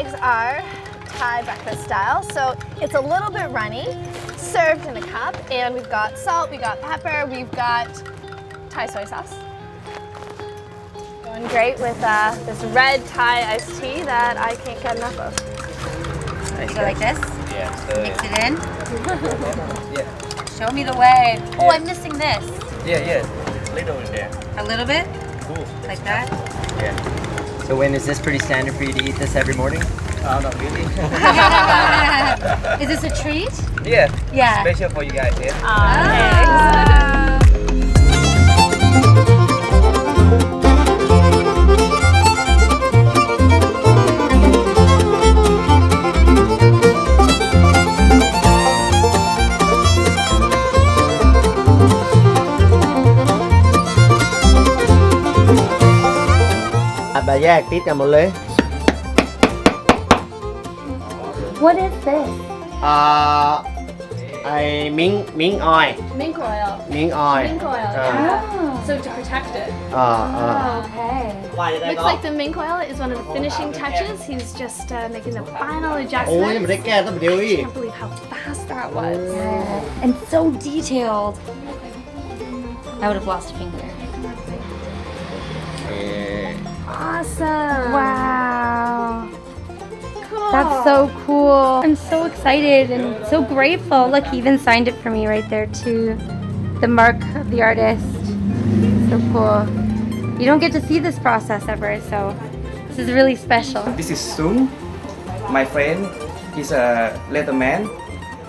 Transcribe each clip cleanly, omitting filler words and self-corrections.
eggs are Thai breakfast style, so it's a little bit runny, served in a cup, and we've got salt, we've got pepper, we've got Thai soy sauce. Going great with this red Thai iced tea that I can't get enough of. You go like this? Yeah. So Mix it in? yeah. Show me the way. Oh, Yeah. I'm missing this. Yeah. Little in there. A little bit? Cool. Like that? Yeah. So when is this pretty standard for you to eat this every morning? Not really. Is this a treat? Yeah. Yeah. Special for you guys. Yeah. Ah. Bà với Ác tiết cả một lưới. What is this? Miếng oil. Mink oil. Miếng oil. Mink oil, Ờ. yeah. So to protect it. Okay. Looks like the mink oil is one of the finishing touches. He's just making the final Ôi adjustments. mà đấy kè tao điều I ý. can't believe how fast that was. And so detailed. I would have lost a finger. Awesome. Wow. Cool. That's so cool. I'm so excited and so grateful. Look, he even signed it for me right there too. The mark of the artist. So cool. You don't get to see this process ever, so this is really special. This is Sun, my friend. He's a leatherman.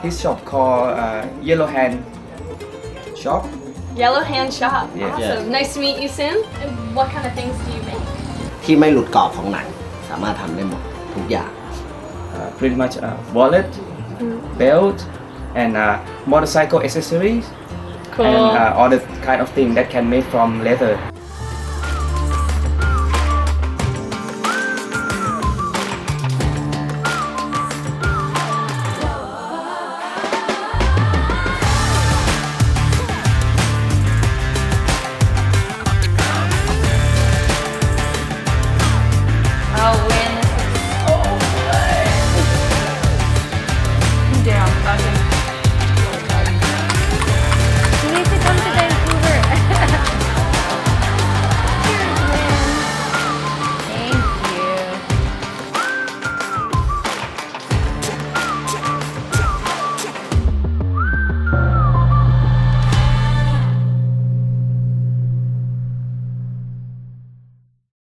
His shop called Yellowhand shop. Yellowhand shop. Yeah. Awesome. Nice to meet you, Sin. And what kind of things do you make? ที่ไม่หลุดกรอบของหนังสามารถทำได้หมดทุกอย่าง Pretty much wallet, belt, and motorcycle accessories. Cool. And all the kind of thing that can made from leather.